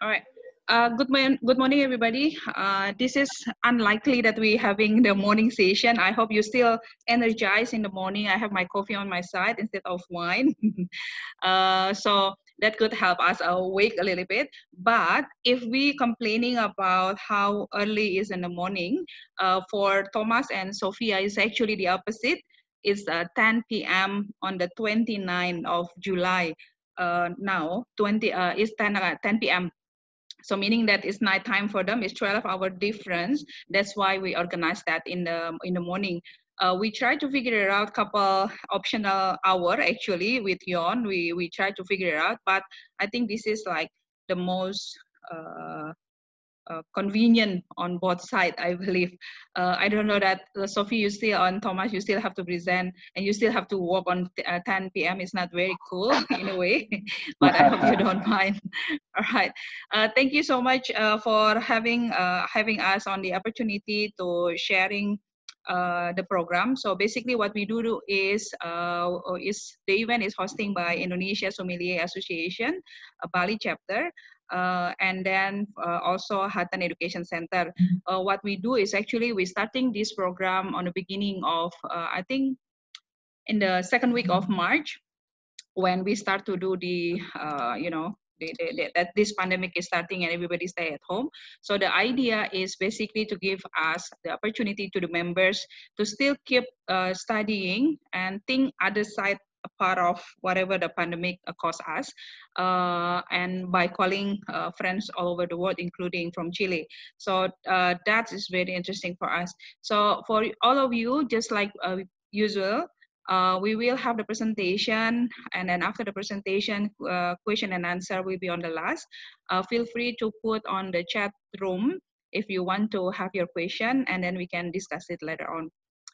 All right. Good morning, everybody. This is unlikely that we're having the morning session. I hope you're still energized in the morning. I have my coffee on my side instead of wine. So that could help us awake a little bit. But if we complaining about how early is in the morning, for Thomas and Sofia, is actually the opposite. It's 10 p.m. on the 29th of July. Now, is 10 p.m. So meaning that it's night time for them. It's 12-hour difference. That's why we organize that in the morning. We try to figure it out couple optional hour actually with Yon. We try to figure it out, but I think this is like the most convenient on both sides, I believe. I don't know that Sophie, you still on Thomas, you still have to present and you still have to work on 10 p.m. It's not very cool in a way, but I hope you don't mind. All right. Thank you so much for having us on the opportunity to sharing the program. So basically what we do is the event is hosting by Indonesia Sommelier Association, a Bali chapter. And then also Hatan Education Center. What we do is actually we're starting this program on the beginning of, I think, in the second week of March, when we start to do the, that this pandemic is starting and everybody stay at home. So the idea is basically to give us the opportunity to the members to still keep studying and think other side a part of whatever the pandemic cost us, and by calling friends all over the world, including from Chile. So that is very interesting for us. So for all of you, just like usual, we will have the presentation, and then after the presentation, question and answer will be on the last. Feel free to put on the chat room if you want to have your question, and then we can discuss it later on.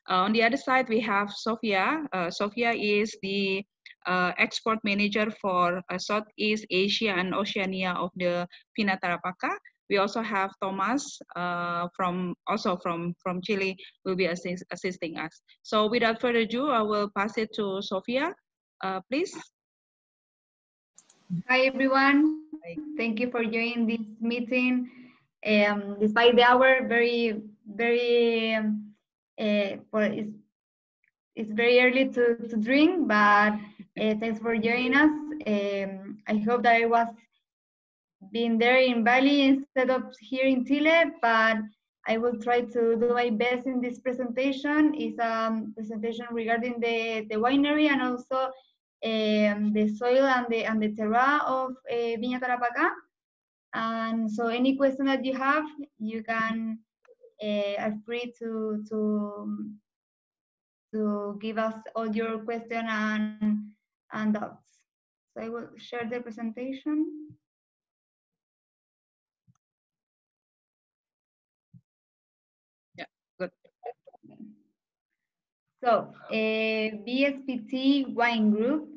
On the other side, we have Sofia. Sofia is the export manager for Southeast Asia and Oceania of the Vina Tarapaca. We also have Thomas from Chile will be assisting us. So without further ado, I will pass it to Sofia, please. Hi everyone. Thank you for joining this meeting. Despite the hour, very it's very early to drink, but thanks for joining us. I hope that I was being there in Bali instead of here in Chile, but I will try to do my best in this presentation. It's a presentation regarding the winery and also the soil and the terroir of Vina Tarapaca. And so any question that you have, you can are free to give us all your question and doubts. So I will share the presentation. Yeah, good. So BSPT Wine Group.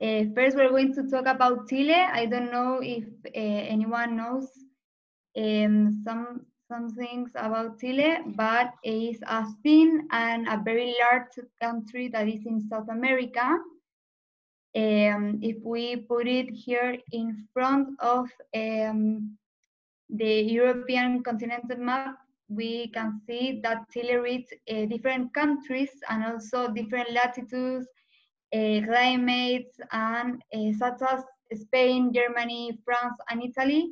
First, we're going to talk about Chile. I don't know if anyone knows some things about Chile, but it's a thin and a very large country that is in South America. If we put it here in front of the European continental map, we can see that Chile reaches different countries and also different latitudes, climates, and such as Spain, Germany, France, and Italy,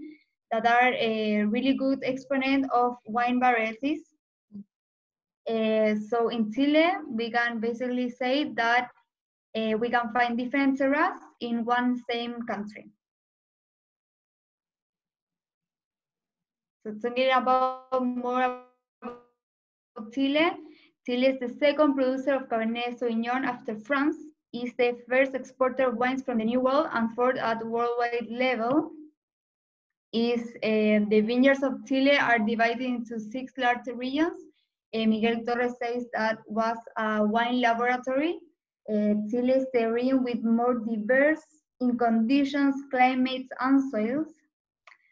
that are a really good exponent of wine varieties. So in Chile, we can basically say that we can find different terroirs in one same country. So talking about more about Chile, Chile is the second producer of Cabernet Sauvignon after France, is the first exporter of wines from the New World, and fourth at worldwide level. The vineyards of Chile are divided into 6 large regions. Miguel Torres says that was a wine laboratory. Chile is the region with more diverse in conditions, climates, and soils.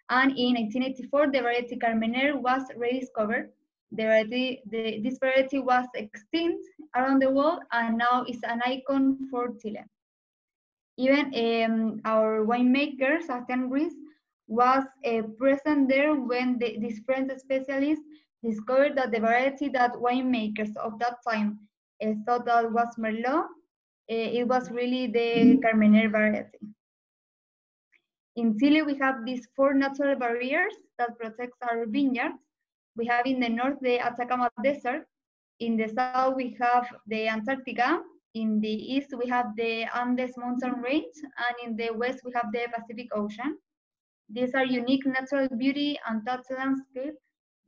And in 1984, the variety Carmener was rediscovered. This variety was extinct around the world, and now is an icon for Chile. Even our winemaker, Sebastian Ruiz, was present there when this French specialist discovered that the variety that winemakers of that time thought that was Merlot, it was really the Carmener variety. In Chile, we have these 4 natural barriers that protect our vineyards. We have in the north the Atacama Desert. In the south, we have the Antarctica. In the east, we have the Andes mountain range. And in the west, we have the Pacific Ocean. These are unique natural beauty and touch landscape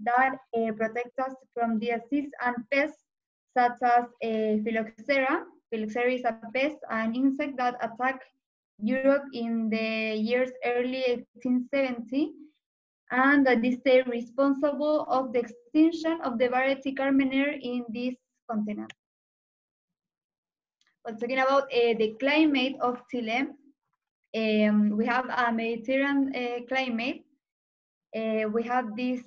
that protect us from disease and pests such as phylloxera. Phylloxera is a pest, an insect that attacked Europe in the years early 1870, and that is responsible of the extinction of the variety Carmener in this continent. Well, talking about the climate of Chile, we have a Mediterranean climate. We have this,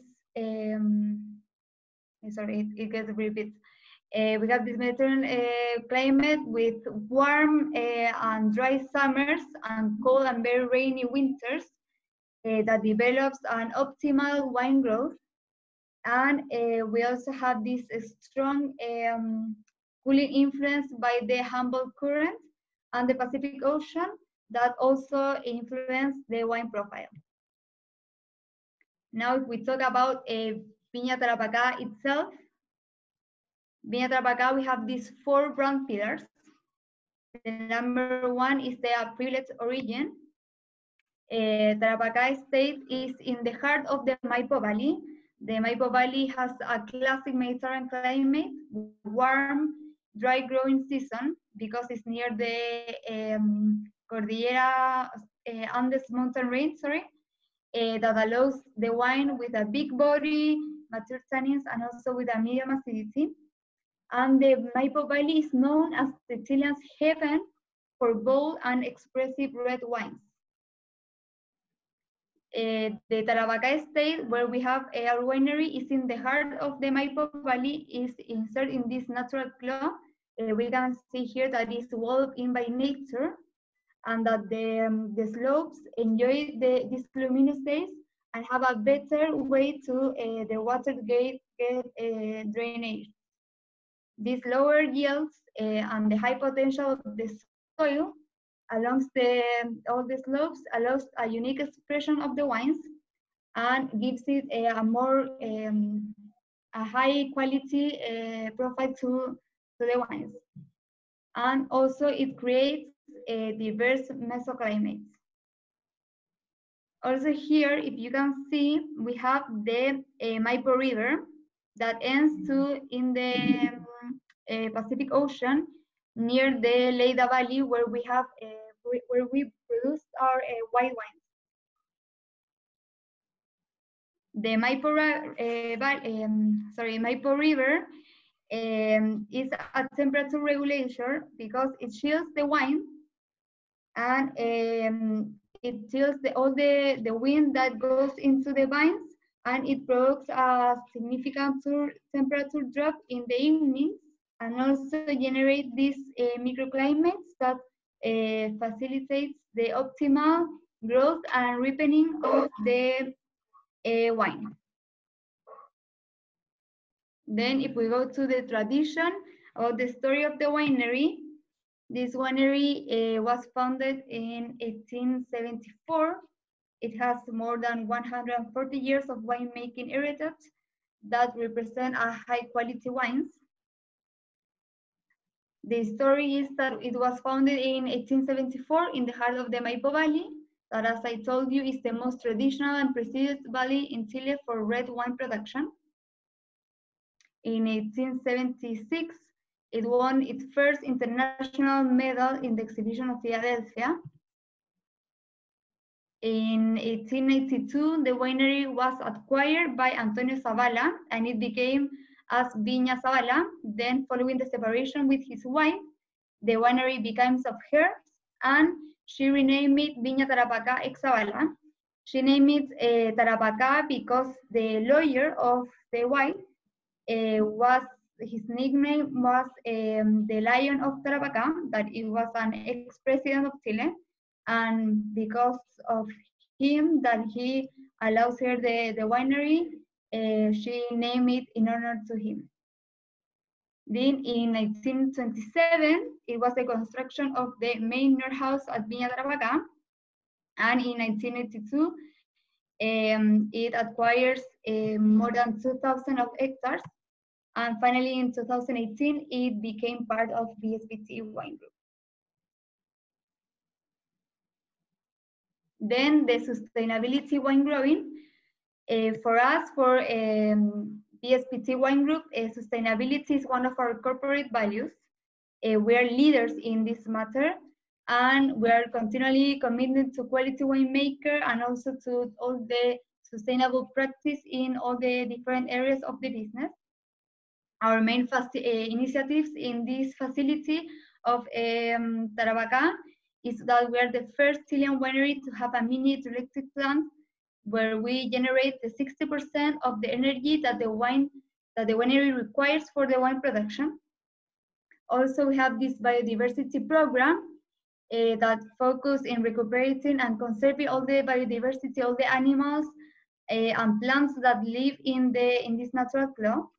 sorry, it gets repeated. We have this Mediterranean climate with warm and dry summers and cold and very rainy winters that develops an optimal wine growth. And we also have this strong cooling influence by the Humboldt Current and the Pacific Ocean that also influence the wine profile. Now, if we talk about Viña Tarapaca itself, Viña Tarapaca, we have these 4 brand pillars. The number 1 is the privileged origin. Tarapaca state is in the heart of the Maipo Valley. The Maipo Valley has a classic Mediterranean climate, warm, dry growing season because it's near the Cordillera Andes mountain range, that allows the wine with a big body, mature tannins, and also with a medium acidity. And the Maipo Valley is known as the Chilean's heaven for bold and expressive red wines. The Tarapaca state, where we have our winery, is in the heart of the Maipo Valley, is inserted in this natural claw. We can see here that it's walled in by nature, and that the slopes enjoy these luminosity and have a better way to the water get drainage. These lower yields and the high potential of the soil along all the slopes allows a unique expression of the wines and gives it a more a high quality profile to the wines. And also it creates diverse mesoclimates. Also here, if you can see, we have the Maipo River that ends in the Pacific Ocean near the Lleida Valley, where we have where we produce our white wines. The Maipo River is a temperature regulator because it chills the wine and it chills all the wind that goes into the vines, and it provokes a significant temperature drop in the evenings, and also generate these microclimates that facilitates the optimal growth and ripening of the wine. Then if we go to the tradition of the story of the winery, this winery was founded in 1874. It has more than 140 years of winemaking heritage that represent a high quality wines. The story is that it was founded in 1874 in the heart of the Maipo Valley, that, as I told you, is the most traditional and prestigious valley in Chile for red wine production. In 1876, it won its first international medal in the exhibition of Philadelphia. In 1882, the winery was acquired by Antonio Zavala, and it became as Viña Zavala. Then, following the separation with his wife, the winery became of hers, and she renamed it Viña Tarapaca ex Zavala. She named it Tarapaca because the lawyer of the wife his nickname was the Lion of Tarapaca, that it was an ex-president of Chile, and because of him that he allows her the winery. She named it in honor to him. Then in 1927, it was the construction of the manor house at Vina Tarapaca. And in 1982, it acquires more than 2,000 of hectares. And finally, in 2018, it became part of BSPT Wine Group. Then the sustainability wine growing. For us, for BSPT Wine Group, sustainability is one of our corporate values. We are leaders in this matter, and we are continually committed to quality winemaker and also to all the sustainable practice in all the different areas of the business. Our main initiatives in this facility of Tarapaca is that we are the first Chilean winery to have a mini hydroelectric plant where we generate the 60% of the energy that the winery requires for the wine production. Also, we have this biodiversity program that focus in recuperating and conserving all the biodiversity, all the animals and plants that live in this natural flow.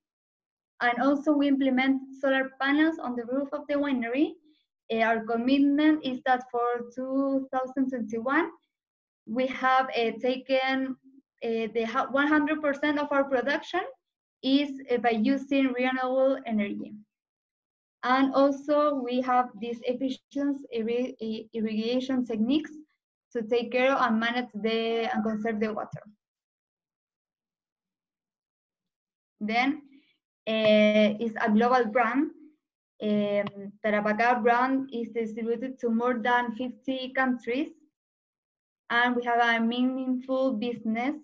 And also we implement solar panels on the roof of the winery. Our commitment is that for 2021, we have taken the 100% of our production is by using renewable energy. And also we have these efficient irrigation techniques to take care of and manage and conserve the water. Then is a global brand. Tarapaca brand is distributed to more than 50 countries, and we have a meaningful business.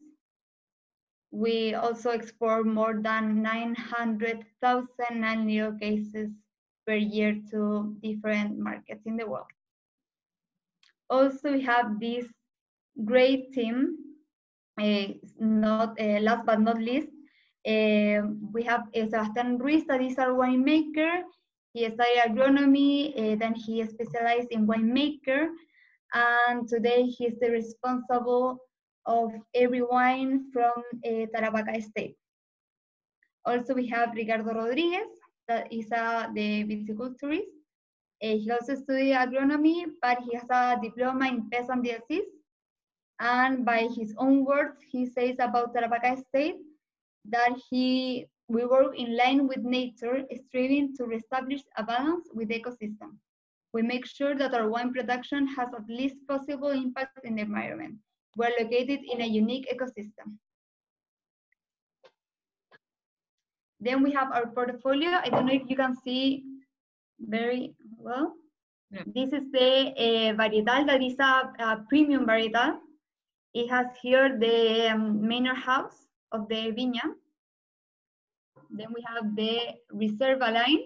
We also export more than 900,000 non-lethal cases per year to different markets in the world. Also, we have this great team. Last but not least, we have Sebastián Ruiz, that is our winemaker. He studied agronomy, then he specialized in winemaker, and today he is the responsible of every wine from Tarapaca State. Also, we have Ricardo Rodriguez, that is the viticulturist. He also studied agronomy, but he has a diploma in pest and disease. And by his own words, he says about Tarapaca State that we work in line with nature, striving to reestablish a balance with the ecosystem. We make sure that our wine production has at least possible impact in the environment. We're located in a unique ecosystem. Then we have our portfolio. I don't know if you can see very well. Yeah. This is the varietal, that is a premium varietal. It has here the manor house of the Vina. Then we have the Reserva line,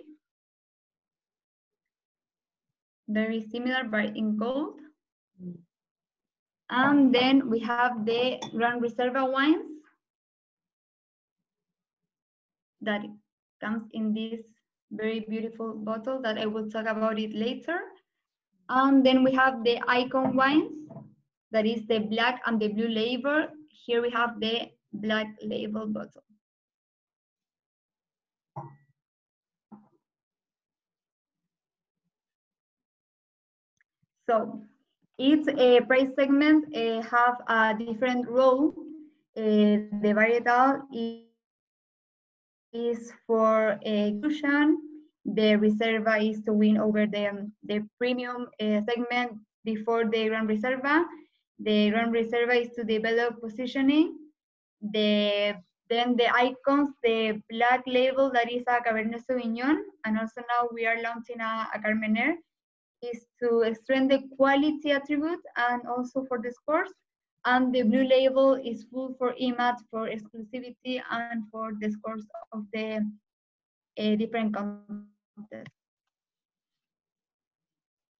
very similar but in gold. And then we have the Gran Reserva wines that comes in this very beautiful bottle that I will talk about it later. And then we have the Icon wines, that is the black and the blue label. Here we have the black label bottle. So each price segment have a different role. The varietal is for inclusion. The Reserva is to win over the premium segment before the Gran Reserva. The Gran Reserva is to develop positioning. Then the Icons, the black label, that is a Cabernet Sauvignon, and also now we are launching a Carmener, is to strengthen the quality attribute and also for the scores. And the blue label is full for image, for exclusivity, and for the scores of the different contests.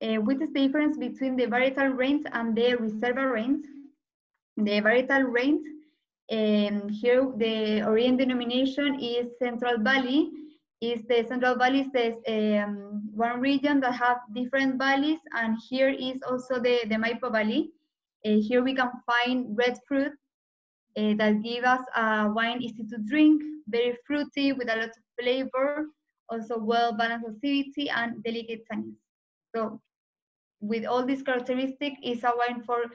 What is the difference between the varietal range and the Reserva range? The varietal range, here the origin denomination is Central Valley. The Central Valley is the one region that have different valleys, and here is also the Maipo Valley. Here we can find red fruit that give us a wine easy to drink, very fruity with a lot of flavor, also well-balanced acidity and delicate tannins. So with all these characteristics, it's a wine for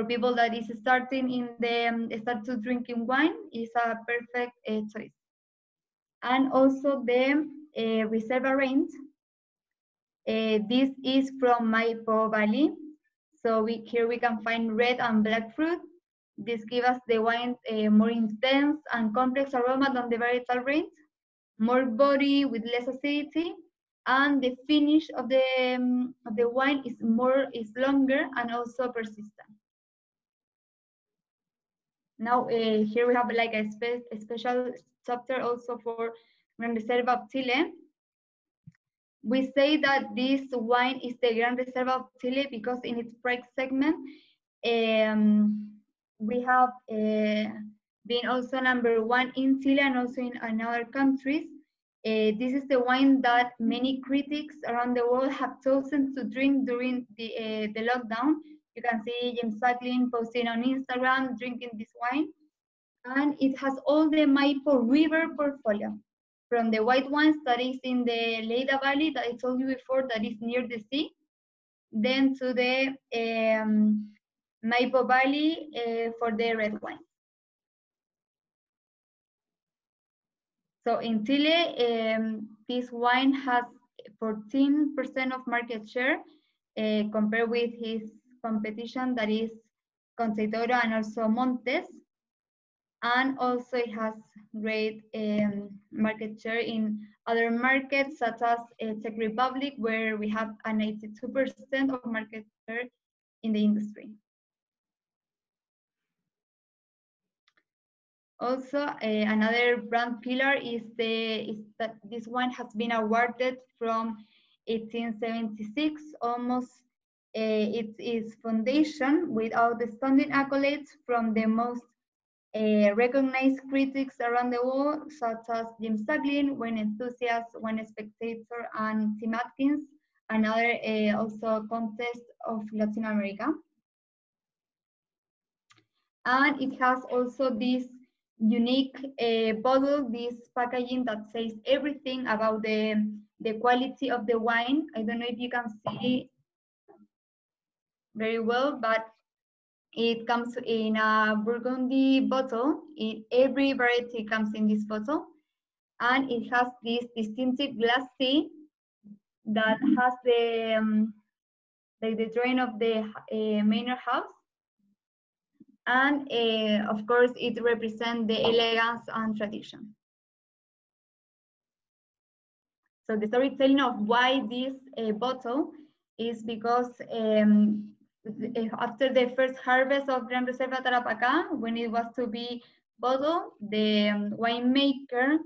people that is starting in the start to drinking wine. Is a perfect choice. And also the Reserva range. This is from Maipo Valley. So here we can find red and black fruit. This gives us the wine more intense and complex aroma than the varietal range, more body with less acidity, and the finish of the wine is longer and also persistent. Now here we have like a special chapter also for Gran Reserva of Chile. We say that this wine is the Gran Reserva of Chile because in its price segment, we have been also #1 in Chile and also in other countries. This is the wine that many critics around the world have chosen to drink during the lockdown. You can see James Suckling posting on Instagram drinking this wine. And it has all the Maipo River portfolio, from the white ones that is in the Leda Valley that I told you before that is near the sea, then to the Maipo Valley for the red wine. So in Chile, this wine has 14% of market share compared with his competition that is Conceitoro and also Montes. And also it has great market share in other markets such as Czech Republic, where we have a 92% of market share in the industry. Also, another brand pillar is that this wine has been awarded from 1876, almost its foundation, with outstanding accolades from the most recognized critics around the world, such as James Suckling, Wine Enthusiast, Wine Spectator, and Tim Atkins, and other also contests of Latin America. And it has also this unique bottle, this packaging that says everything about the quality of the wine. I don't know if you can see very well, but it comes in a Burgundy bottle. Every variety comes in this bottle. And it has this distinctive glass sea that has the drawing of the manor house. And of course, it represents the elegance and tradition. So the storytelling of why this bottle is because after the first harvest of Gran Reserva Tarapaca, when it was to be bottled, the winemaker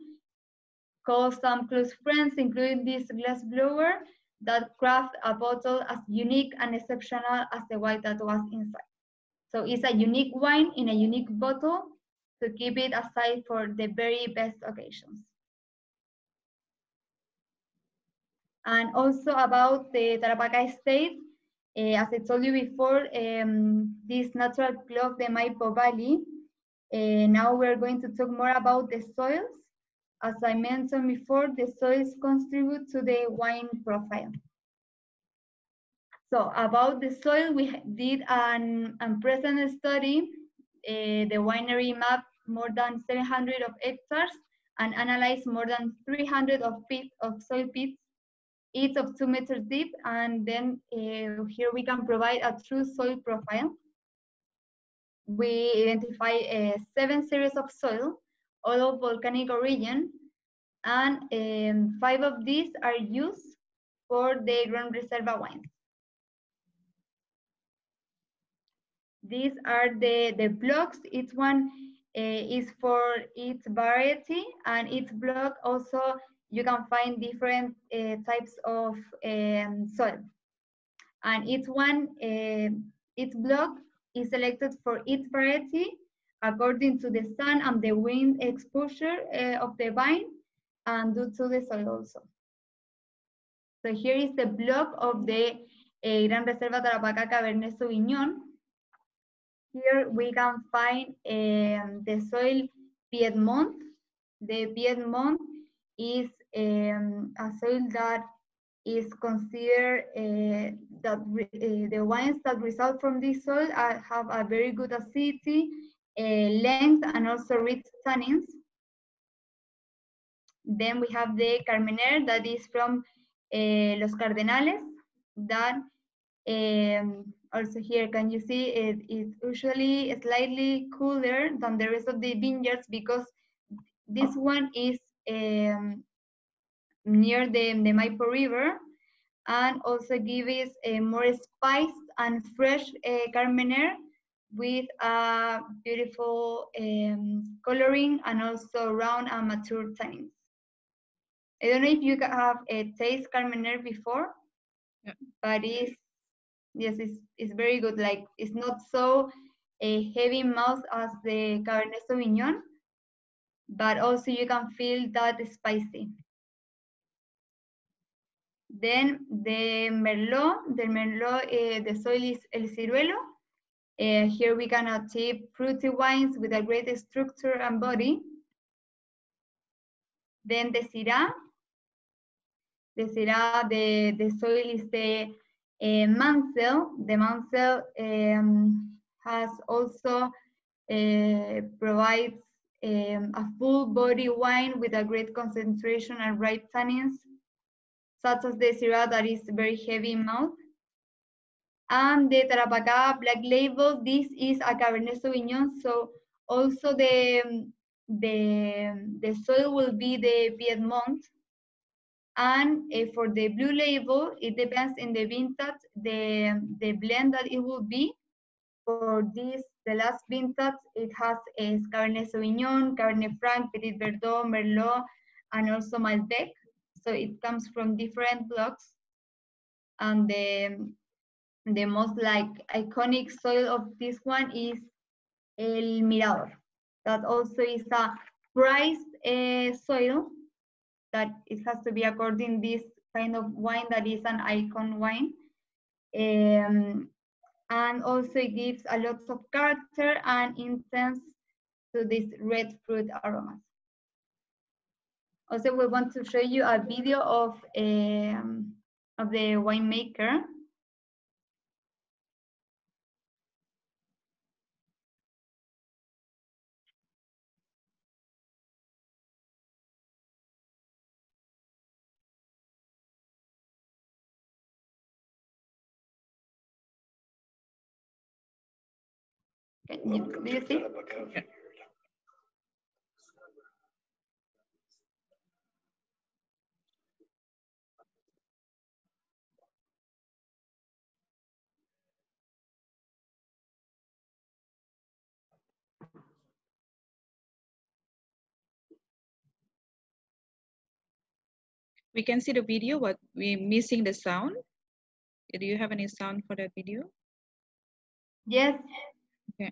called some close friends, including this glass blower, that craft a bottle as unique and exceptional as the wine that was inside. So it's a unique wine in a unique bottle to keep it aside for the very best occasions. And also about the Tarapaca estate, as I told you before, this natural clock, the Maipo Valley. Now we're going to talk more about the soils. As I mentioned before, the soils contribute to the wine profile. So about the soil, we did an unprecedented study. The winery mapped more than 700 of hectares and analyzed more than 300 of soil pits, each of 2 meters deep. And then here we can provide a true soil profile. We identify 7 series of soil, all of volcanic origin, and 5 of these are used for the Gran Reserva wines. These are the blocks. Each one is for its variety, and each block also you can find different types of soil. And each block is selected for each variety according to the sun and the wind exposure of the vine, and due to the soil also. So here is the block of the Gran Reserva Tarapaca Cabernet Sauvignon. here we can find the soil Piedmont. The Piedmont is a soil that is considered that the wines that result from this soil have a very good acidity, length, and also rich tannins. Then we have the Carmener that is from Los Cardenales. That also here, can you see it's usually slightly cooler than the rest of the vineyards because this one is near the Maipo River, and also gives a more spiced and fresh Carmener with a beautiful coloring and also round and mature tannins. I don't know if you have taste Carmener before, yeah. But yes, it's very good. Like it's not so heavy mouth as the Cabernet Sauvignon, but also you can feel that spicy. Then the Merlot, the soil is El Ciruelo. Here we can achieve fruity wines with a great structure and body. Then the Syrah. The soil is the Mansell. The Mansell has also provides a full body wine with a great concentration and ripe tannins, such as the Syrah that is very heavy in mouth. And the Tarapaca Black Label, this is a Cabernet Sauvignon, so also the soil will be the Piedmont. And for the Blue Label, it depends in the vintage, the blend that it will be. For this, the last vintage, it has a Cabernet Sauvignon, Cabernet Franc, Petit Verdot, Merlot, and also Malbec. So it comes from different blocks. And the most like iconic soil of this one is El Mirador. That also is a prized soil that it has to be according this kind of wine that is an icon wine. And also it gives a lot of character and intense to this red fruit aromas. Also, we want to show you a video of the winemaker. Do you see? Yeah. We can see the video, but we're missing the sound. Do you have any sound for that video? Yes. Okay.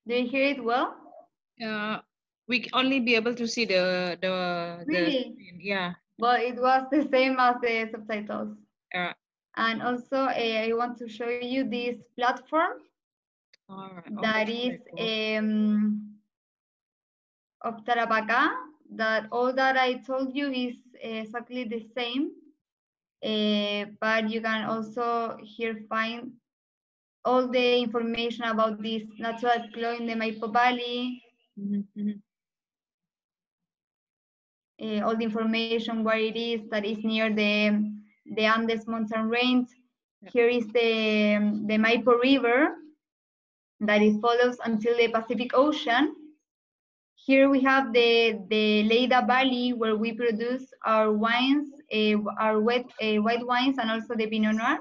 Do you hear it well? We only be able to see the Really? screen. Yeah. Well, it was the same as the subtitles. Uh, And also, I want to show you this platform all right. Oh, that that's is very cool. of Tarapaca. That all that I told you is exactly the same, but you can also here find all the information about this natural flow in the Maipo Valley, all the information where it is, that is near the Andes mountain range. Yeah. Here is the Maipo River that it follows until the Pacific Ocean. Here we have the Leida Valley where we produce our wines, our white wines, and also the Pinot Noir,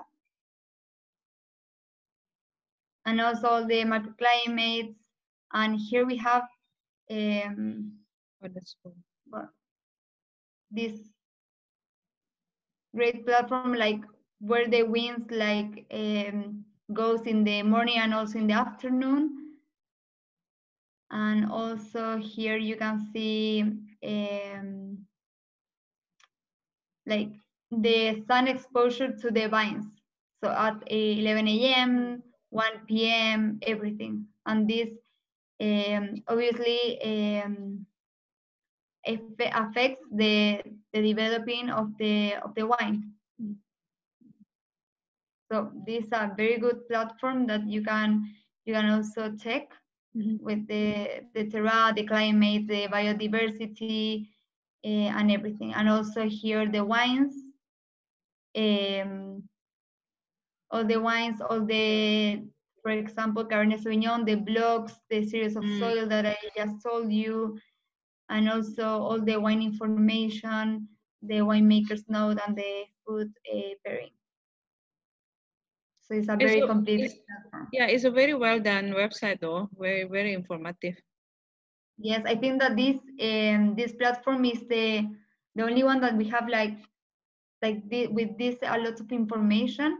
and also all the microclimates. And here we have Oh, that's cool. this great platform, like where the winds like goes in the morning and also in the afternoon. And also here you can see like the sun exposure to the vines. So at 11 a.m., 1 p.m., everything. And this obviously affects the developing of the wine. So this is a very good platform that you can also check with the terra, the climate, the biodiversity, and everything. And also here the wines, all the wines, all the, for example, Cabernet Sauvignon, the blocks, the series of soil that I just told you, and also all the wine information, the winemaker's note, and the food pairing. So it's a very complete platform. Yeah, it's a very well done website though. Very informative. Yes, I think that this platform is the only one that we have with this a lot of information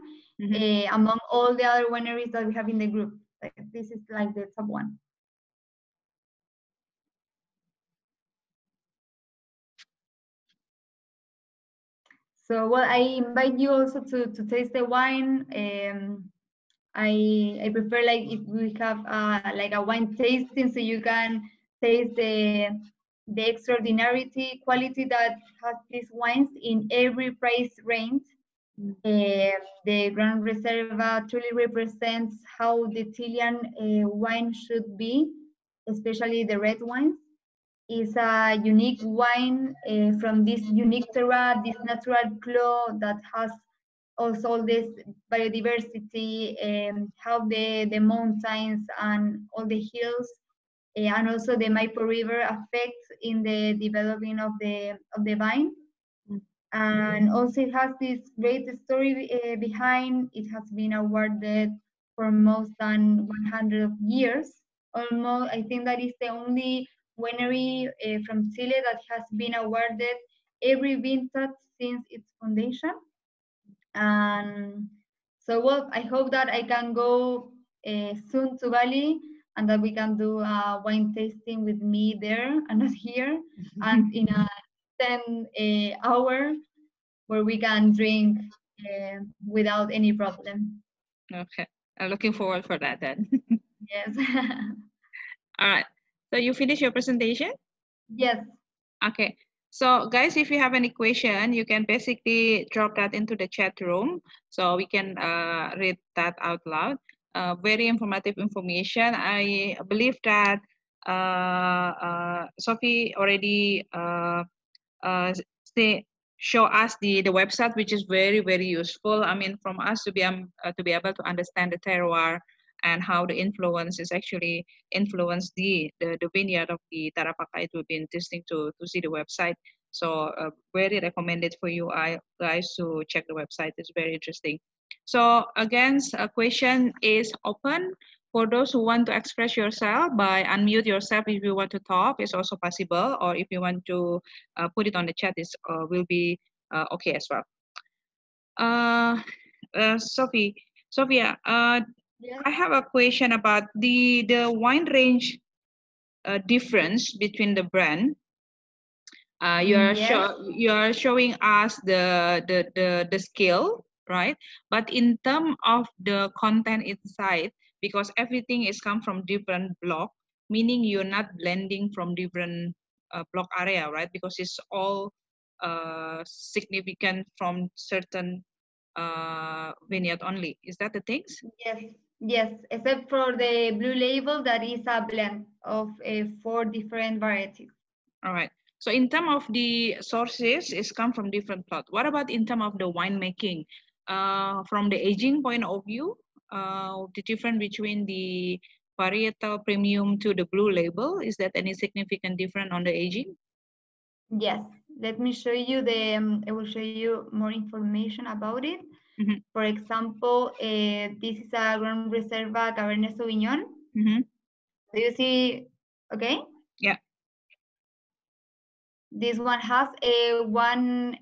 among all the other wineries that we have in the group. Like this is like the top one. So well, I invite you also to taste the wine. I prefer like if we have like a wine tasting, so you can taste the extraordinary quality that has these wines in every price range. The Grand Reserva truly represents how the Chilean wine should be, especially the red wines. Is a unique wine from this unique terra, this natural flow that has also this biodiversity, how the mountains and all the hills, and also the Maipo River affects in the developing of the vine. And also it has this great story behind. It has been awarded for more than 100 years. Almost, I think that is the only winery from Chile that has been awarded every vintage since its foundation. And so, well, I hope that I can go soon to Bali and that we can do a wine tasting with me there and not here, and in a 10 hour where we can drink without any problem. Okay, I'm looking forward for that then. Yes. All right. So you finish your presentation? Yes. Okay. So guys, if you have any question, you can basically drop that into the chat room so we can read that out loud. Very informative information. I believe that Sophie already say show us the website, which is very useful. I mean, from us to be able to understand the terroir and how the influence is actually influence the vineyard of the Tarapaca. It would be interesting to see the website. So very recommended for you guys to check the website. It's very interesting. So again, a question is open. For those who want to express yourself, by unmute yourself if you want to talk, it's also possible. Or if you want to put it on the chat, it will be okay as well. Sophia, Yes. I have a question about the wine range difference between the brand. Yes. You are showing us the scale, right? But in terms of the content inside, because everything is come from different block, meaning you're not blending from different block area, right? Because it's all significant from certain vineyard only. Is that the things? Yes. Yes. Except for the blue label, that is a blend of 4 different varieties. All right. So in terms of the sources, it's come from different plot. What about in terms of the winemaking? From the aging point of view, the difference between the varietal premium to the blue label, is that any significant difference on the aging? Yes. Let me show you I will show you more information about it. Mm-hmm. For example, this is a Grand Reserva Cabernet Sauvignon. Mm-hmm. Do you see? Okay. Yeah. This one has a 1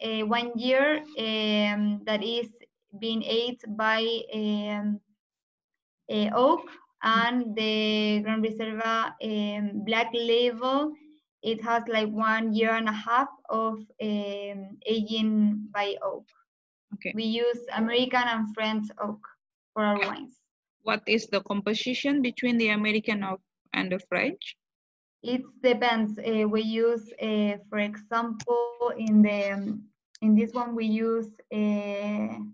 year that is being aged by oak, and the Grand Reserva black label. It has like 1 year and a half of aging by oak. Okay. We use American and French oak for our wines. What is the composition between the American and the French? It depends. We use, for example, in this one we use in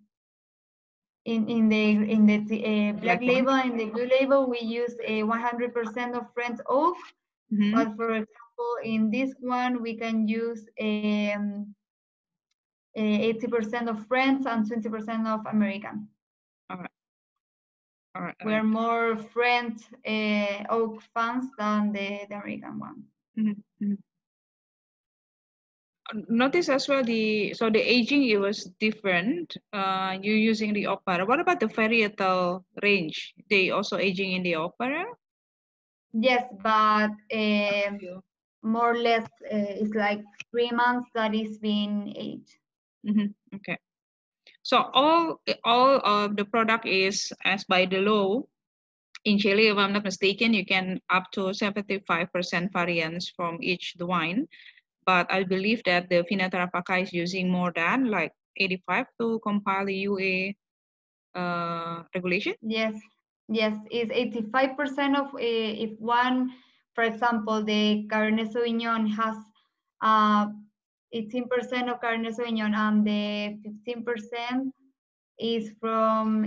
the black Black one. label and the blue label we use 100% of French oak. Mm-hmm. But for example, in this one we can use 80% of French and 20% of American. All right. All right. We're more French oak fans than the American one. Mm-hmm. Notice as well the aging, it was different. You're using the opera. What about the varietal range? They also aging in the opera? Yes, but more or less it's like 3 months that is being aged. Okay. So all of the product is as by the law in Chile, if I'm not mistaken, you can up to 75% variance from each the wine. But I believe that the Vina Tarapaca is using more than like 85 to compile the UA regulation. Yes, yes, it's 85% of if one, for example, the Cabernet Sauvignon has 18% of Cabernet Sauvignon and the 15% is from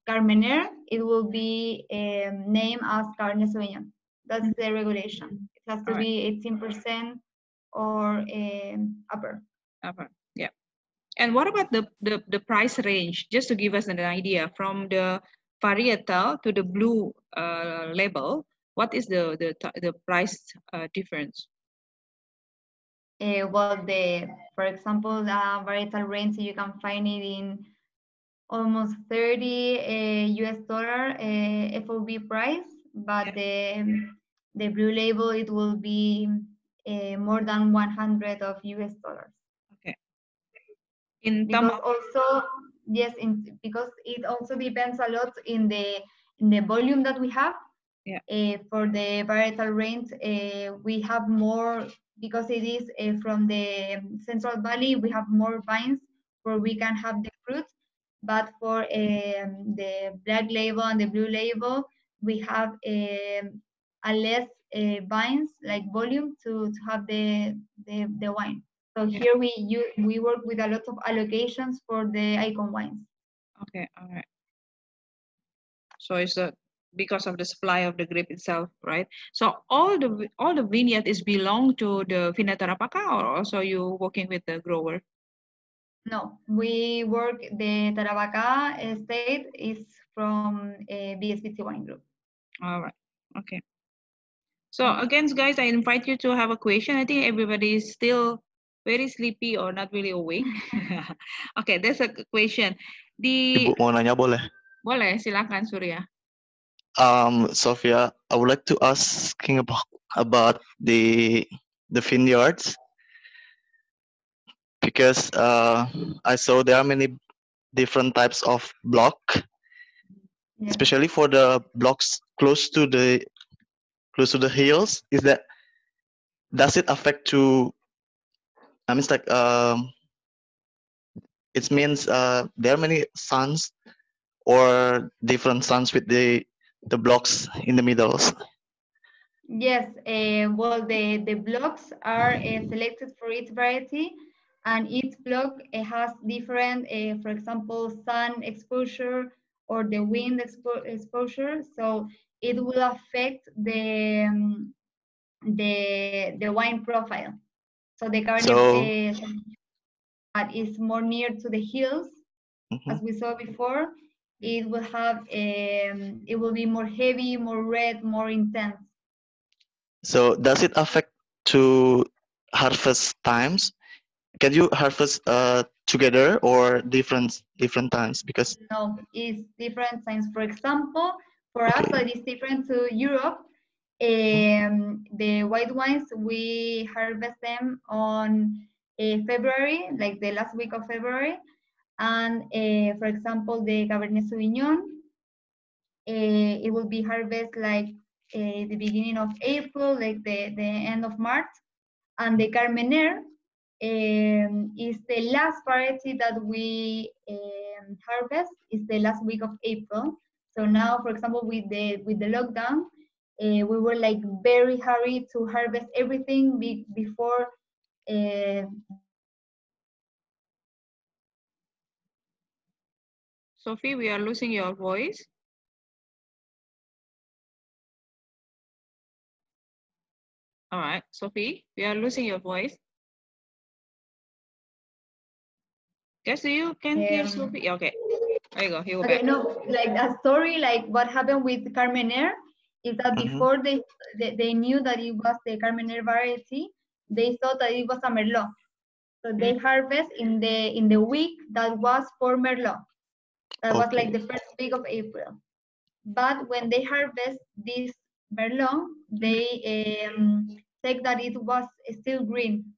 Carmener, it will be named as Cabernet Sauvignon. That's the regulation. It has to All right. be 18% or upper. Upper. Yeah. And what about the price range? Just to give us an idea, from the varietal to the blue label, what is the price difference? Well, for example, the varietal range, you can find it in almost 30 US dollar FOB price, but the blue label, it will be more than 100 of US dollars. Okay. In term Because of, also, yes, because it also depends a lot in the volume that we have. yeah. For the varietal range, we have more, because it is from the Central Valley, we have more vines where we can have the fruit. But for the black label and the blue label, we have a less vines, like volume, to have the wine. So Yeah. here we work with a lot of allocations for the icon wines. Okay. All right. So it's because of the supply of the grape itself, right? So all the vineyard is belong to the Vina Tarapaca, or also you working with the grower? No, we work, the Tarapaca estate is from BSBT Wine Group. All right. Okay. So again, guys, I invite you to have a question. I think everybody is still very sleepy or not really awake. Okay, there's a question. Ibu mau nanya boleh? Boleh, silakan Surya. Sofia, I would like to asking about the vineyards, because I saw there are many different types of block. Yeah. especially for the blocks close to the hills. Does it affect to? I mean, it's like it means there are many suns or different suns with the blocks in the middles. Yes, well, the blocks are selected for each variety, and each block has different, for example, sun exposure or the wind exposure. So it will affect the wine profile. So the So Cabernet that is more near to the hills, as we saw before, it will have it will be more heavy, more red, more intense. so does it affect to harvest times? Can you harvest together or different times? Because No, it's different times. For example, for us, okay, that is different to Europe. The white wines, we harvest them on February, like the last week of February. And for example, the Cabernet Sauvignon, it will be harvest like the beginning of April, like the end of March. And the Carmener is the last variety that we harvest, is the last week of April. So now, for example, with the lockdown, we were like very hurry to harvest everything before Sophie, we are losing your voice. All right, Sophie, we are losing your voice. Guess you can hear Sophie. Okay, there you go. You go okay, back. no, like a story, like what happened with Carmener is that before they knew that it was the Carmener variety, they thought that it was a Merlot. So they harvest in the week that was for Merlot. That was like the first week of April. But when they harvest this Merlot, they take that it was still green.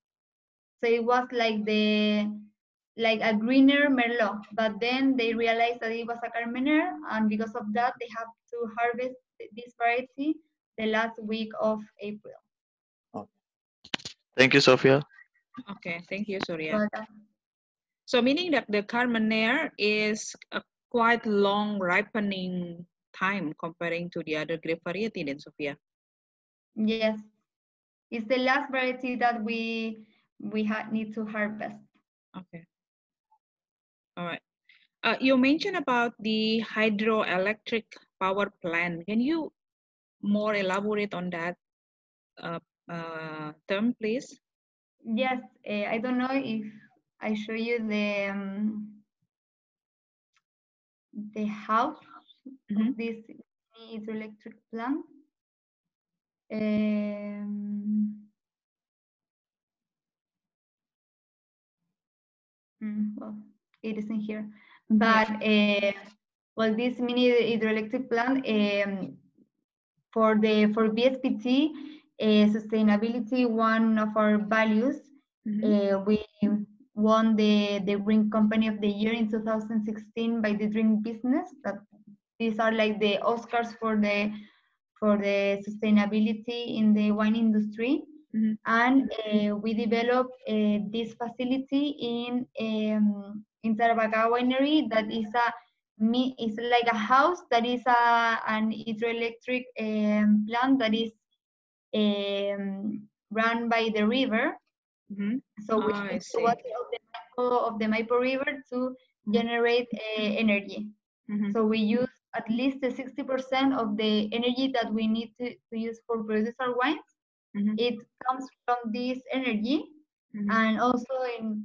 So it was like a greener Merlot. But then they realized that it was a Carmener, and because of that, they have to harvest this variety the last week of April. thank you, Sofia. Okay, thank you, Surya. But, So meaning that the Carmener is a quite long ripening time comparing to the other grape variety then, Sophia. yes, it's the last variety that we need to harvest. Okay. All right. You mentioned about the hydroelectric power plant. Can you more elaborate on that term, please? Yes, I don't know if I show you the house of this hydroelectric plant. Well, it isn't here, but well, this mini hydroelectric plant for BSPT, sustainability, one of our values. We won the Green Company of the Year in 2016 by the Dream Business. That these are like the Oscars for the sustainability in the wine industry. And we developed this facility in Tarapaca winery that is it's like a house that is an hydroelectric plant that is run by the river. So we use the water of the Maipo River to generate energy. So we use at least the 60% of the energy that we need to use for produce our wines. It comes from this energy. And also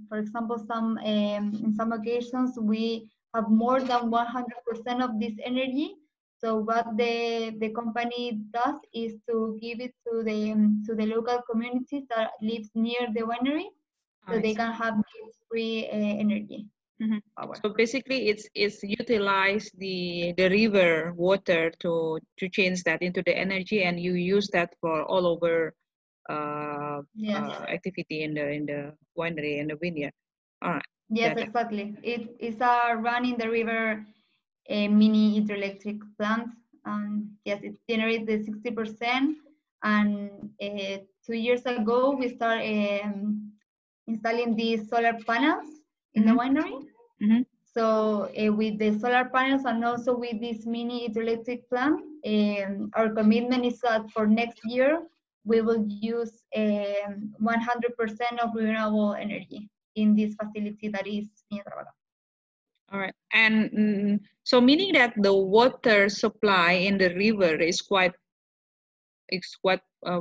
for example, in some occasions we have more than 100% of this energy. So what the company does is to give it to the local communities that lives near the winery, so they can have this free energy. Power. So basically, it's utilize the river water to change that into the energy, and you use that for all over activity in the winery and the vineyard. All right. Yes, exactly. It is a run in the river mini hydroelectric plants. Yes, it generates the 60%. And 2 years ago, we started installing these solar panels in the winery. So with the solar panels and also with this mini hydroelectric plant, our commitment is that for next year, we will use 100% of renewable energy in this facility that is Vina Tarapaca. All right. And so meaning that the water supply in the river is quite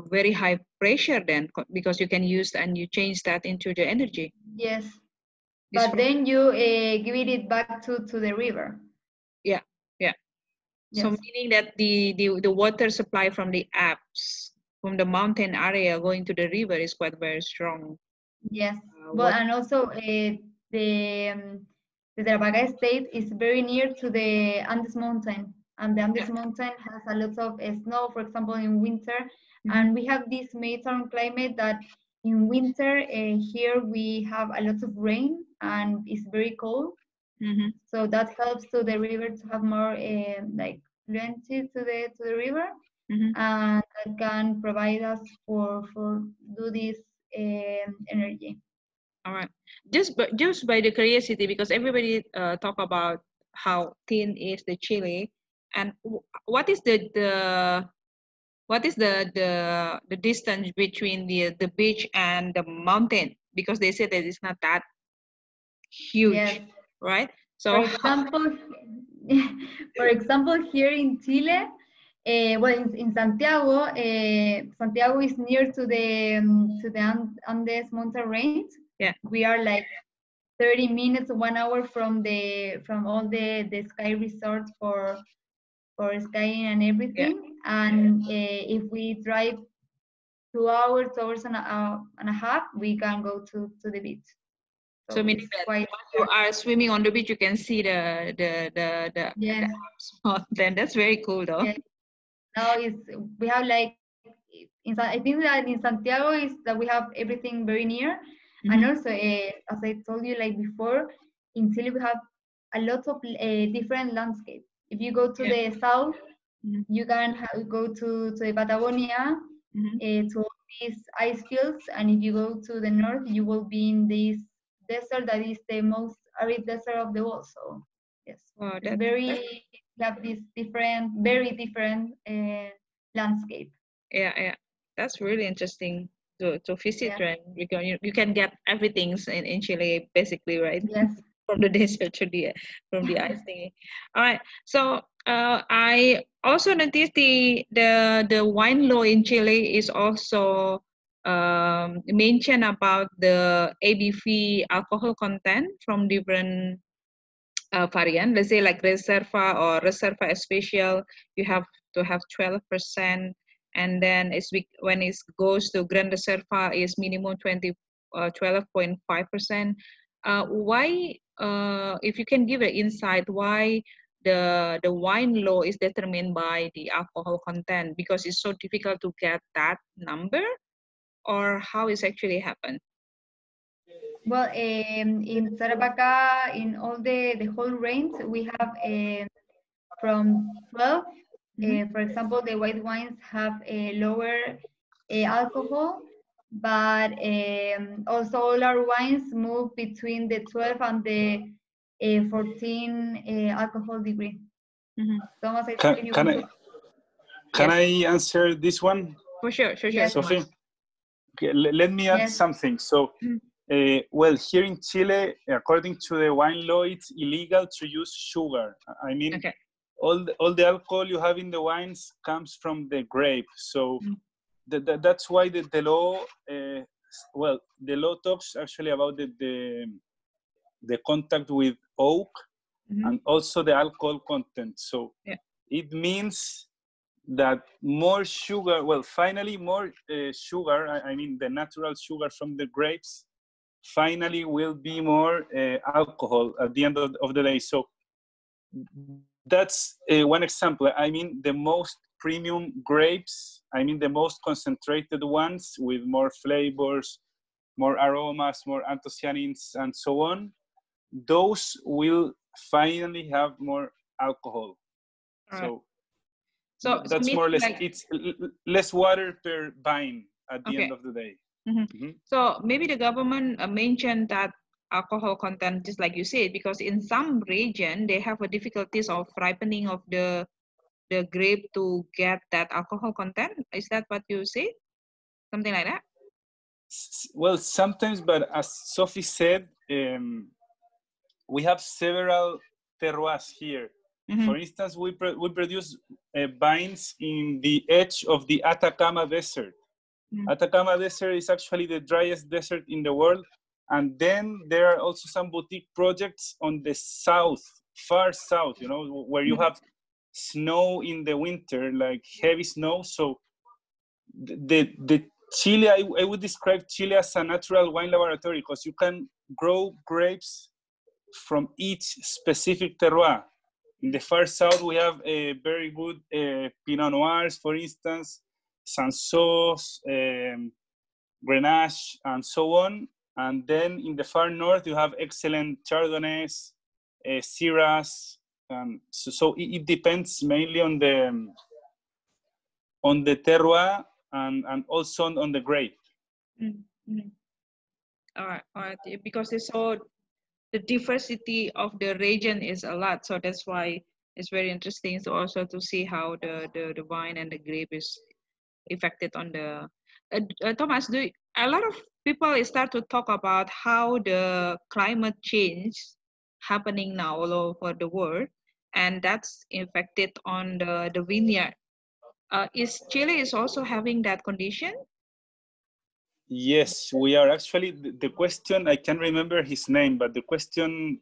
very high pressure then, because you can use and you change that into the energy. Yes, but then you give it back to the river. Yeah, yeah. So Yes. meaning that the water supply from the Alps, from the mountain area going to the river is quite very strong. Yes, well, and also the Tarapaca state is very near to the Andes mountain, and the Andes mountain has a lot of snow, for example, in winter, and we have this Mediterranean climate that in winter here we have a lot of rain and it's very cold, so that helps to the river to have more like fluency to the river, and that can provide us for do this energy. All right, just by the curiosity, because everybody talk about how thin is the Chile, and what is the distance between the beach and the mountain? Because they say that it's not that huge, right? So for example, here in Chile, well, in Santiago, Santiago is near to the Andes mountain range. Yeah, we are like 30 minutes, 1 hour from all the sky resorts for skiing and everything. And if we drive 2 hours, 2 hours and a half, we can go to the beach. So meaning that while you are swimming on the beach, you can see the mountain. That's very cool, though. Yes. Now we have like I think that in Santiago is that we have everything very near, and also as I told you like before, in Chile we have a lot of different landscapes. If you go to the south, you can go to the Patagonia, to all these ice fields, and if you go to the north, you will be in this desert that is the most arid desert of the world. So yes, it's we have this very different landscape. Yeah, that's really interesting to visit, right? You can get everything in Chile basically, right? Yes. From the desert to from the ice thingy. All right. So I also noticed the wine law in Chile is also mentioned about the ABV alcohol content from different variant. Let's say like Reserva or Reserva Especial, you have to have 12%, and then when it goes to Grand Reserva is minimum 12.5%. Why, if you can give an insight, why the wine law is determined by the alcohol content? Because it's so difficult to get that number, or how it's actually happened? Well, in Tarapaca, in all the whole range, we have from 12. For example, the white wines have a lower alcohol, but also all our wines move between the 12 and the 14 alcohol degree. Thomas, can I answer this one? For sure. Yes. Sophie? Okay, let me add something. So, well, here in Chile, according to the wine law, it's illegal to use sugar. I mean, all the alcohol you have in the wines comes from the grape. So that's why the law, well, the law talks actually about the contact with oak and also the alcohol content. So it means that more sugar, well, finally more sugar, I mean the natural sugar from the grapes, finally will be more alcohol at the end of the day. So that's one example. I mean the most premium grapes, I mean the most concentrated ones with more flavors, more aromas, more anthocyanins and so on, those will finally have more alcohol. Right. So that's more or less, like, it's less water per vine at the end of the day. So maybe the government mentioned that alcohol content, just like you said, because in some region they have a difficulties of ripening of the grape to get that alcohol content. Is that what you say? Something like that? Well, sometimes, but as Sophie said, we have several terroirs here. For instance, we produce vines in the edge of the Atacama Desert. Atacama Desert is actually the driest desert in the world. And then there are also some boutique projects on the south, far south, you know, where you have snow in the winter, like heavy snow. So the Chile, I would describe Chile as a natural wine laboratory, because you can grow grapes from each specific terroir. In the far south, we have a very good Pinot Noirs, for instance, Sansos, Grenache, and so on. And then in the far north, you have excellent Chardonnays, Syrahs. So it depends mainly on the terroir and also on the grape. All right. Because it's so, the diversity of the region is a lot, so that's why it's very interesting to also to see how the wine and the grape is affected on the Thomas, a lot of people start to talk about how the climate change happening now all over the world, and that's affected on the vineyard. Is Chile is also having that condition? Yes, we are actually. The question, I can't remember his name, but the question,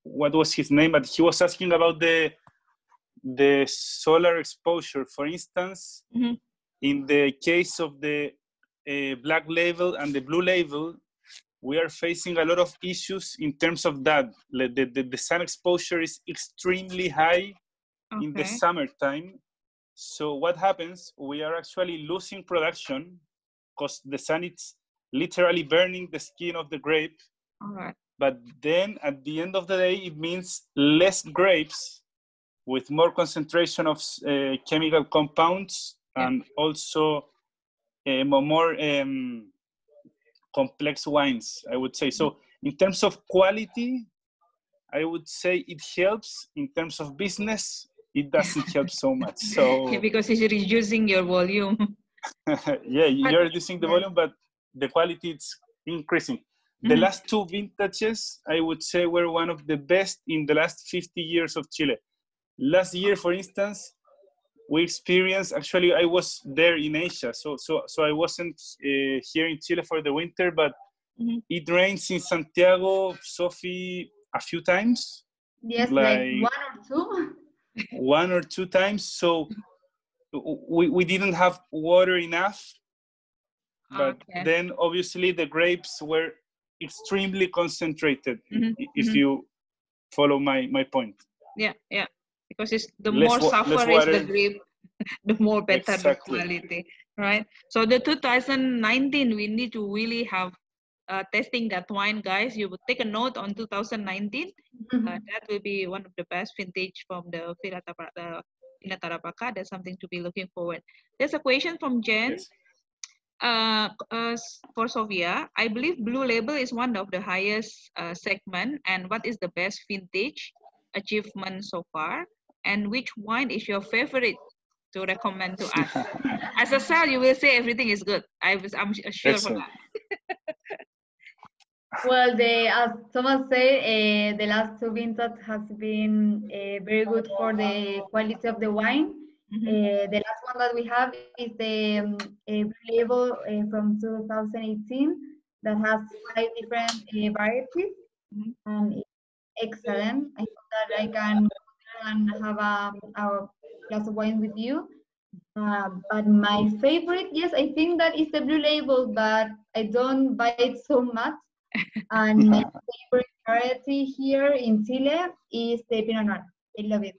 what was his name? But he was asking about the solar exposure. For instance, in the case of the black label and the blue label, we are facing a lot of issues in terms of that. The sun exposure is extremely high in the summertime. So what happens? We are actually losing production because the sun is literally burning the skin of the grape. But then at the end of the day, it means less grapes with more concentration of chemical compounds and also more complex wines, I would say. So in terms of quality, I would say it helps. In terms of business, it doesn't help so much. So because it's reducing your volume. Yeah, you're reducing the volume, but the quality is increasing. The last two vintages, I would say, were one of the best in the last 50 years of Chile. Last year, for instance, we experienced, actually, I was there in Asia, so I wasn't here in Chile for the winter, but it rains in Santiago, Sophie, a few times. Yes, like one or two. One or two times, so we didn't have water enough, but then obviously the grapes were extremely concentrated, if you follow my point. Yeah, because it's the more suffer is the grape, the more better the quality, right? So the 2019, we need to really have testing that wine, guys. You would take a note on 2019. That will be one of the best vintage from the Vina Tarapaca. That's something to be looking forward. There's a question from Jen. For Sofia, I believe Blue Label is one of the highest segment. And what is the best vintage achievement so far? And which wine is your favorite to recommend to us? As a seller, you will say everything is good. I'm sure for that. Well, as Thomas said, the last two vintages has been very good for the quality of the wine. The last one that we have is the Blue Label from 2018 that has 5 different varieties, and it's excellent. I hope that I can have a glass of wine with you. But my favorite, yes, I think that is the Blue Label, but I don't buy it so much. And my favorite variety here in Chile is the Pinot Noir. I love it.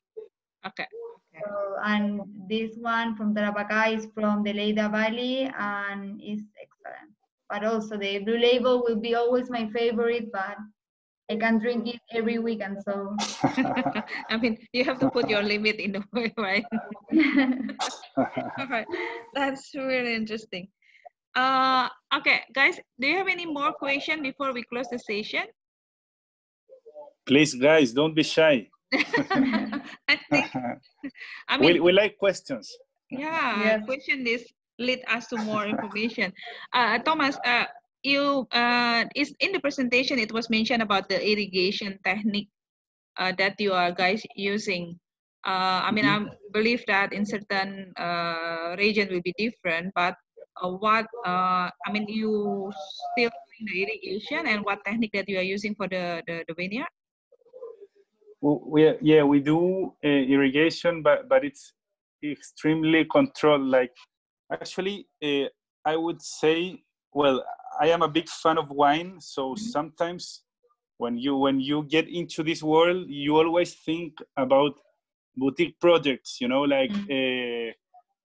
Okay. So, and this one from Tarapaca is from the Lleida Valley and is excellent. But also the Blue Label will be always my favorite, but I can drink it every weekend. So I mean, you have to put your limit in the way, right? All right, that's really interesting. Okay, guys, do you have any more question before we close the session? Please, guys, don't be shy. I think, I mean, we like questions. Yeah, yes. question is lead us to more information. Thomas, you is in the presentation it was mentioned about the irrigation technique that you are guys using. I mean, I believe that in certain region will be different, but I mean, you still doing the irrigation and what technique that you are using for the vineyard? We do irrigation, but it's extremely controlled. Like, actually, I would say, well, I am a big fan of wine, so sometimes when you get into this world, you always think about boutique projects, you know, like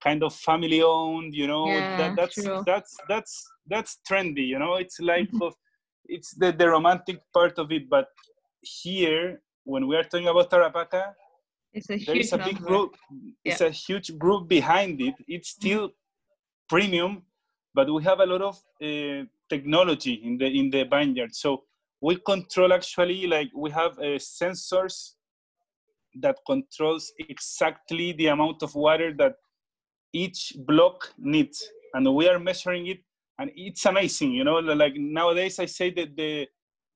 kind of family owned, you know. Yeah, that's trendy, you know. It's like it's the romantic part of it, but here when we are talking about Tarapaca, there is a big group. It's a huge group behind it. It's still premium, but we have a lot of technology in the vineyard. So we control, actually, like we have sensors that controls exactly the amount of water that each block needs, and we are measuring it, and it's amazing, you know. Like nowadays I say that the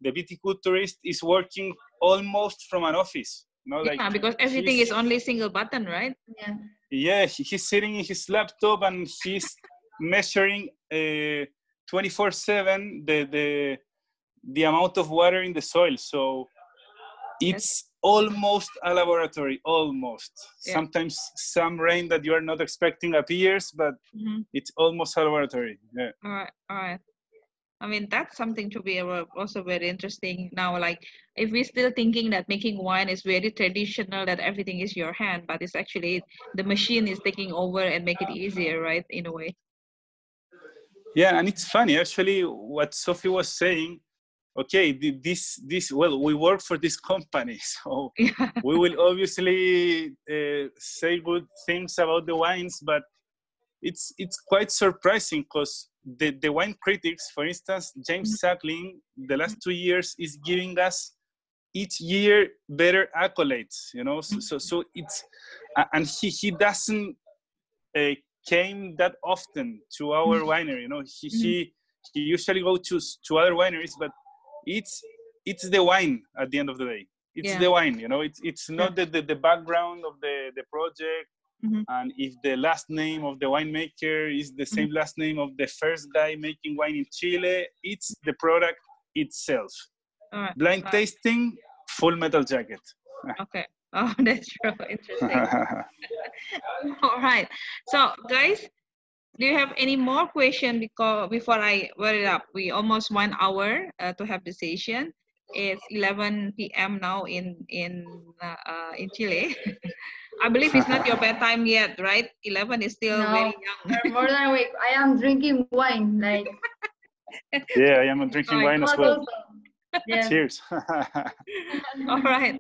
viticulturist is working almost from an office, you know, like, yeah, because everything is only single button, right? Yeah, he's sitting in his laptop and he's measuring 24/7 the amount of water in the soil. So it's almost a laboratory, almost. Sometimes some rain that you are not expecting appears, but it's almost a laboratory. Yeah. All right. I mean, that's something to be also very interesting now. Like, if we're still thinking that making wine is very traditional, that everything is your hand, but it's actually the machine is taking over and make it easier, right? In a way. Yeah, and it's funny, actually, what Sophie was saying. Okay, well, we work for this company, so we will obviously say good things about the wines, but it's quite surprising because the wine critics, for instance, James Suckling, the last 2 years is giving us each year better accolades, you know. So it's, and he doesn't came that often to our winery, you know. He usually go to other wineries, but it's the wine at the end of the day. It's the wine, you know. It's not the background of the project. And if the last name of the winemaker is the same last name of the first guy making wine in Chile, it's the product itself. Blind tasting, Full Metal Jacket. Okay. Oh, that's really interesting. All right. So, guys, do you have any more question before I wrap it up? We almost 1 hour to have the session. It's 11 p.m. now in Chile. I believe it's not your bedtime yet, right? 11 is still very young. More than a week. I am drinking wine, like. Yeah, I am drinking wine as well. Yeah. Cheers. All right.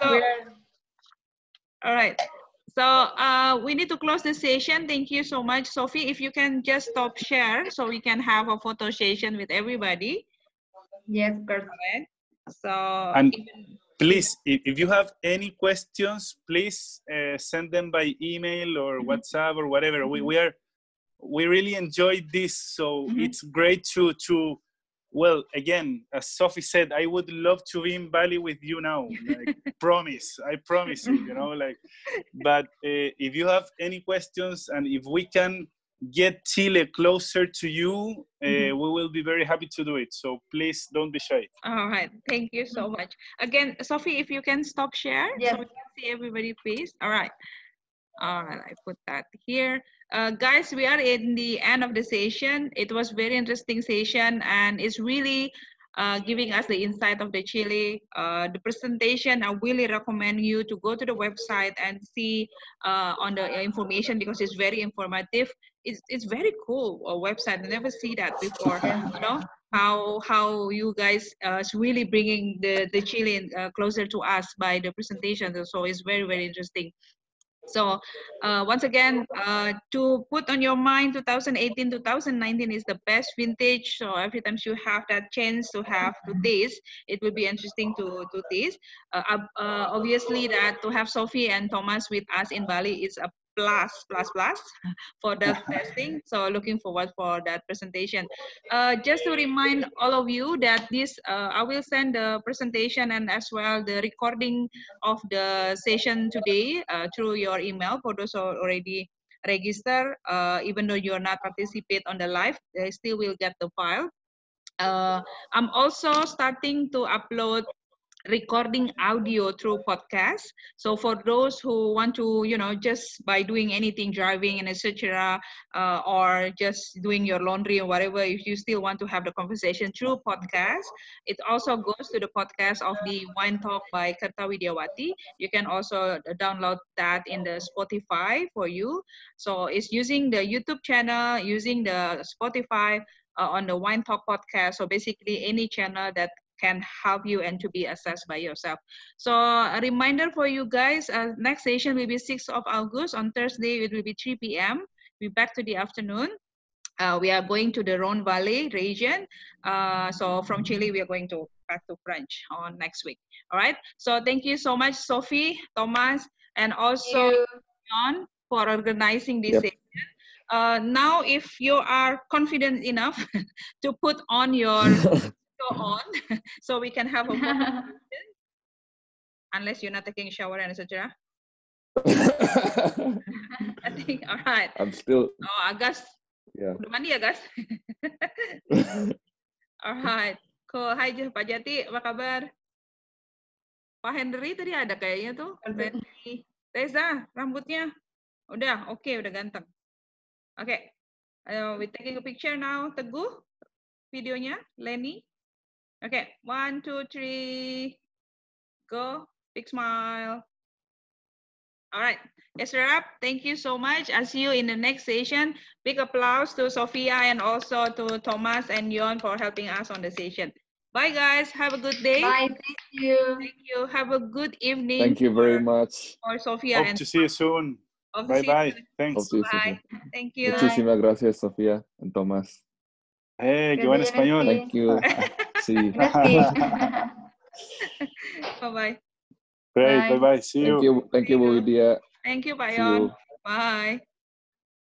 So, all right. So we need to close the session. Thank you so much, Sophie. If you can just stop share so we can have a photo session with everybody. Yes, perfect. Okay. So, and please, if you have any questions, please send them by email or WhatsApp or whatever. We really enjoyed this, so it's great to well, again, as Sophie said, I would love to be in Bali with you now. Like, I promise you, you know, like, but if you have any questions and if we can get Chile closer to you, we will be very happy to do it. So please don't be shy. All right. Thank you so much. Again, Sophie, if you can stop share so we can see everybody, please. All right. All right, I put that here. Guys, we are in the end of the session. It was very interesting session, and it's really giving us the insight of the Chile. The presentation, I really recommend you to go to the website and see on the information because it's very informative. It's very cool website. I never see that before. You know how you guys is really bringing the Chilean closer to us by the presentation. So it's very, very interesting. So once again, to put on your mind, 2018, 2019 is the best vintage. So every time you have that chance to taste, it will be interesting to taste. Obviously, that to have Sophie and Thomas with us in Bali is a plus for the testing. So looking forward for that presentation. Just to remind all of you that this, I will send the presentation and as well the recording of the session today through your email for those who already register. Even though you're not participate on the live, they still will get the file. I'm also starting to upload recording audio through podcast. So for those who want to, you know, just by doing anything, driving and etc., or just doing your laundry or whatever, if you still want to have the conversation through podcast, it also goes to the podcast of the Wine Talk by Kertawidyawati. You can also download that in the Spotify for you. So it's using the YouTube channel, using the Spotify on the Wine Talk podcast. So basically any channel that can help you and to be assessed by yourself. So a reminder for you guys, next session will be 6th of August. On Thursday, it will be 3 p.m. We're back to the afternoon. We are going to the Rhone Valley region. So from Chile, we are going to back to French on next week. All right. So thank you so much, Sophie, Thomas, and also John for organizing this session. Now, if you are confident enough to put on your on so we can have a conversation, unless you're not taking a shower and etc. I think, all right. I'm still. Oh, Agas. Yeah. Udah mandi ya, Gas? All right. Cool. Hai, Pak Jati. Apa kabar? Pak Henry tadi ada kayaknya tuh. Reza, rambutnya. Udah, oke, udah ganteng. Oke. We taking a picture now. Teguh, videonya. Lenny. Okay, 1, 2, 3, go. Big smile. All right, it's a wrap. Thank you so much. I'll see you in the next session. Big applause to Sofia and also to Thomas and Yon for helping us on the session. Bye, guys. Have a good day. Bye. Thank you. Thank you. Have a good evening. Thank you very much. For Sofia. Hope to see you soon. Bye-bye. Thanks. Bye. Thank you. Muchísimas gracias, Sofia and Thomas. Hey, qué buen español. Thank you. Sí. Bye-bye. Great. Bye-bye. See you. Thank you, Bu Widya. Thank you, Pak Yon. Bye.